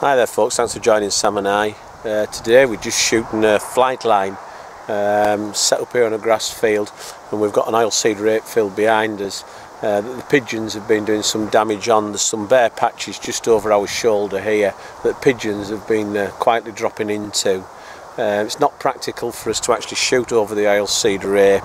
Hi there folks, thanks for joining Sam and I. Today we're just shooting a flight line set up here on a grass field, and we've got an oilseed rape field behind us that the pigeons have been doing some damage on. There's some bare patches just over our shoulder here that pigeons have been quietly dropping into. It's not practical for us to actually shoot over the oilseed rape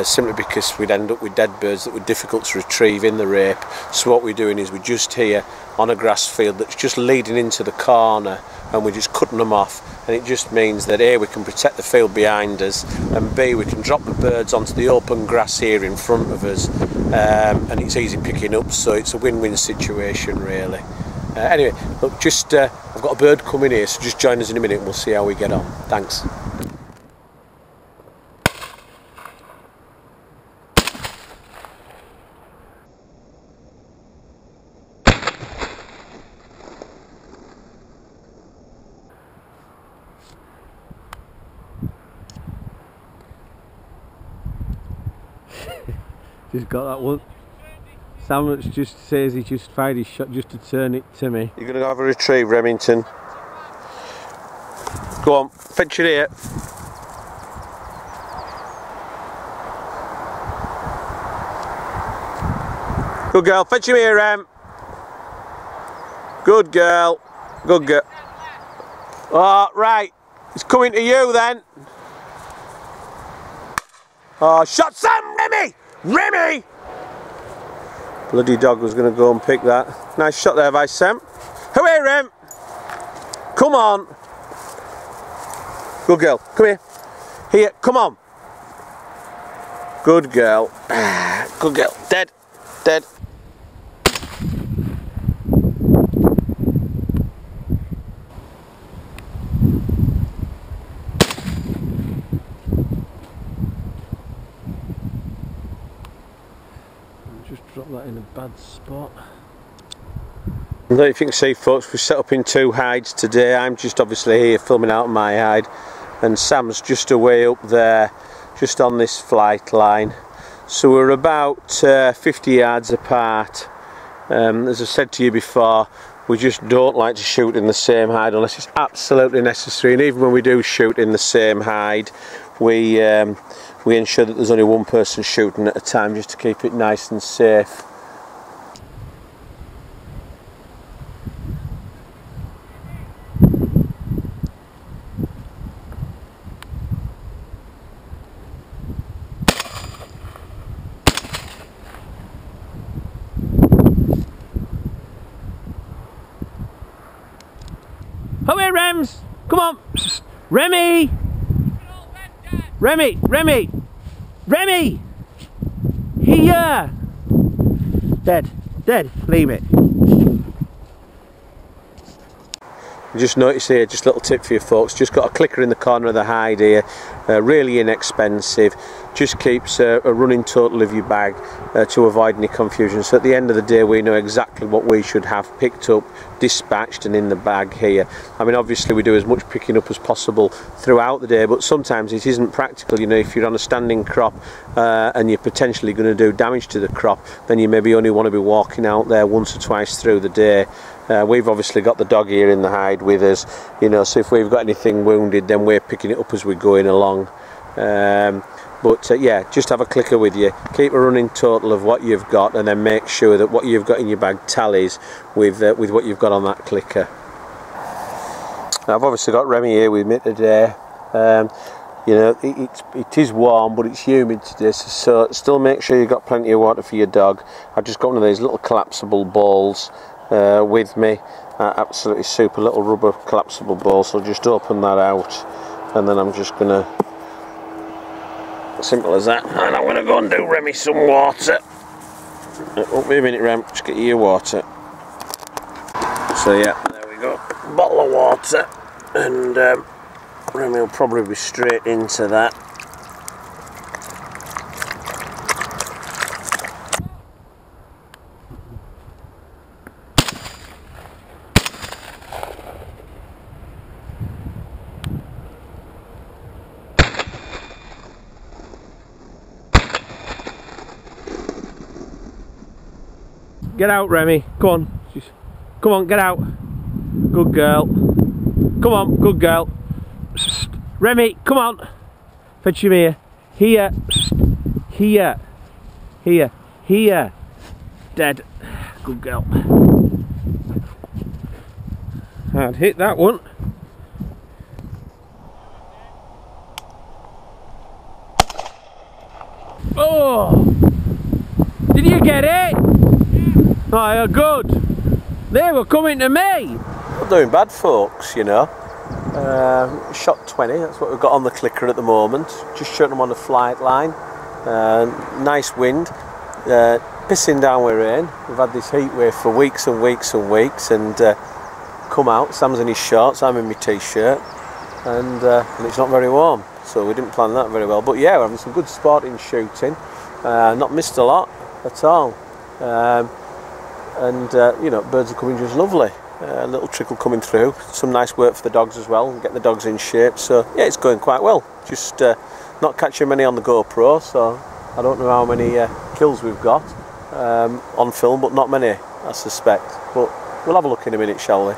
simply because we'd end up with dead birds that were difficult to retrieve in the rape. So what we're doing is we're just here on a grass field that's just leading into the corner, and we're just cutting them off, and it just means that A, we can protect the field behind us, and B, we can drop the birds onto the open grass here in front of us, and it's easy picking up, so it's a win-win situation really. Anyway, look, just I've got a bird coming here, so just join us in a minute and we'll see how we get on. Thanks. Just got that one. Sam just says he just fired his shot just to turn it to me. You're going to have a retrieve, Remington. Go on, fetch it here. Good girl, fetch him here, Rem. Good girl. Good girl. Oh, right. It's coming to you then. Oh, shot Sam, Remy! Remy! Bloody dog was going to go and pick that. Nice shot there by Sam. Away, Rem! Come on! Good girl, come here. Here, come on. Good girl. Good girl. Dead. Dead. Just drop that in a bad spot. And if you can see folks, we're set up in two hides today. I'm just obviously here filming out my hide, and Sam's just away up there, just on this flight line. So we're about 50 yards apart. As I said to you before, we just don't like to shoot in the same hide unless it's absolutely necessary, and even when we do shoot in the same hide, we ensure that there's only one person shooting at a time just to keep it nice and safe. Away, Rems! Come on! Remy! Remy! Remy! Remy! Here! Dead. Dead. Leave it. Just notice here, just a little tip for you folks, just got a clicker in the corner of the hide here, really inexpensive, just keeps a running total of your bag to avoid any confusion. So at the end of the day we know exactly what we should have picked up, dispatched and in the bag here. I mean, obviously we do as much picking up as possible throughout the day, but sometimes it isn't practical. You know, if you're on a standing crop and you're potentially going to do damage to the crop, then you maybe only want to be walking out there once or twice through the day. We've obviously got the dog here in the hide with us, you know, so if we've got anything wounded then we're picking it up as we're going along. Yeah, just have a clicker with you, keep a running total of what you've got, and then make sure that what you've got in your bag tallies with what you've got on that clicker. Now, I've obviously got Remy here with me today. You know, it is warm, but it's humid today, so still make sure you've got plenty of water for your dog. I've just got one of these little collapsible bowls with me, absolutely super little rubber collapsible bowl, so just open that out, and then I'm just gonna, simple as that, and I'm gonna go and do Remy some water. Won't be a minute, Rem, just get you your water. So yeah, there we go, bottle of water, and Remy will probably be straight into that. Get out, Remy. Come on. Come on, get out. Good girl. Come on, good girl. Remy, come on. Fetch him here. Here. Here. Here. Here. Dead. Good girl. I'd hit that one. Oh! Did you get it? Oh, you're good. They were coming to me. Not doing bad, folks, you know. Shot 20, that's what we've got on the clicker at the moment. Just shooting them on the flight line. Nice wind. Pissing down with rain. We've had this heat wave for weeks and weeks and weeks, and come out. Sam's in his shorts, I'm in my t-shirt, and it's not very warm, so we didn't plan that very well. But yeah, we're having some good sporting shooting. Not missed a lot at all, and you know, birds are coming just lovely. A little trickle coming through. Some nice work for the dogs as well, getting the dogs in shape. So yeah, it's going quite well. Just not catching many on the GoPro, so I don't know how many kills we've got on film, but not many, I suspect. But we'll have a look in a minute, shall we?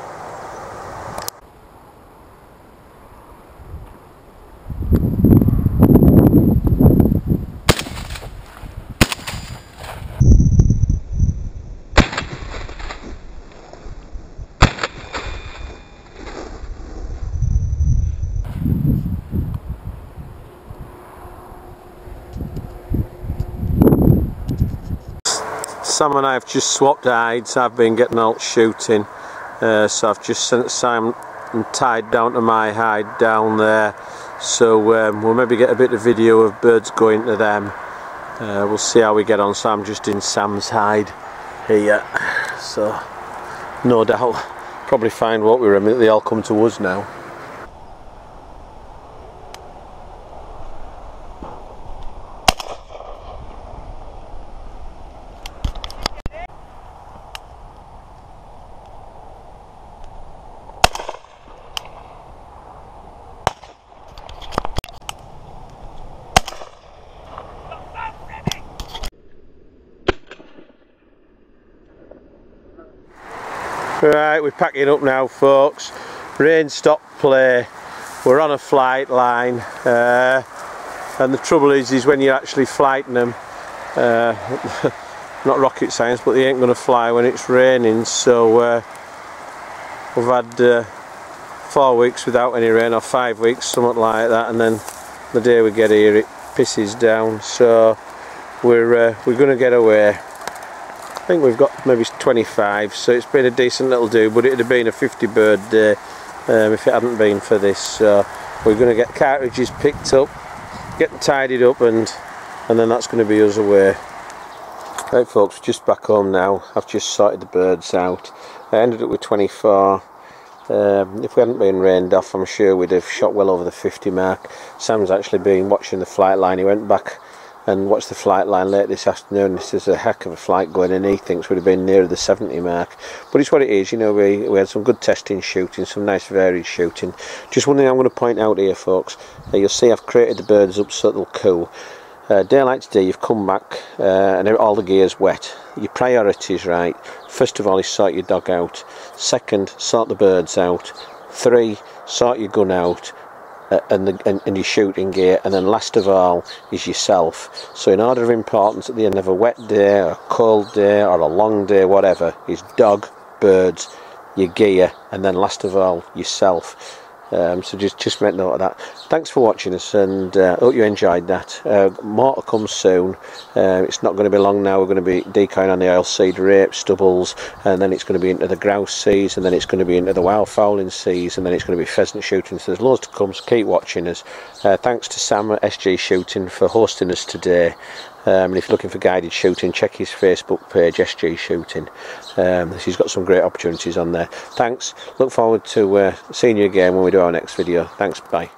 Sam and I have just swapped hides. I've been getting out shooting, so I've just sent Sam and tied down to my hide down there, so we'll maybe get a bit of video of birds going to them. We'll see how we get on. So I'm just in Sam's hide here, so no doubt probably find what we were. They all come to us now. Right, we're packing up now, folks. Rain stopped play. We're on a flight line, and the trouble is when you're actually flighting them, not rocket science, but they ain't going to fly when it's raining. So we've had 4 weeks without any rain, or 5 weeks, something like that, and then the day we get here it pisses down. So we're going to get away. I think we've got maybe 25, so it's been a decent little do, but it'd have been a 50 bird day if it hadn't been for this. So we're going to get cartridges picked up, get them tidied up, and then that's going to be us away. Right, folks, just back home now. I've just sorted the birds out. I ended up with 24. If we hadn't been rained off, I'm sure we'd have shot well over the 50 mark. Sam's actually been watching the flight line. He went back and watched the flight line late this afternoon. This is a heck of a flight going, and he thinks we'd have been nearer the 70 mark. But it's what it is, you know. We had some good testing shooting, some nice varied shooting. Just one thing I'm going to point out here, folks. You'll see I've created the birds up so they'll cool. Daylight today, you've come back and all the gear's wet. Your priorities, right? First of all is sort your dog out. Second, sort the birds out. 3, sort your gun out. And your shooting gear, and then last of all is yourself. So in order of importance at the end of a wet day, or a cold day, or a long day, whatever, is dog, birds, your gear, and then last of all yourself. So just make note of that. Thanks for watching us, and hope you enjoyed that. More to come soon. It's not going to be long now. We're going to be decoying on the oilseed rape stubbles, and then it's going to be into the grouse seas, and then it's going to be into the wildfowling seas, and then it's going to be pheasant shooting. So there's loads to come, so keep watching us. Thanks to Sam at SG Shooting for hosting us today. And if you're looking for guided shooting, check his Facebook page, SG Shooting. He's got some great opportunities on there. Thanks. Look forward to seeing you again when we do our next video. Thanks. Bye.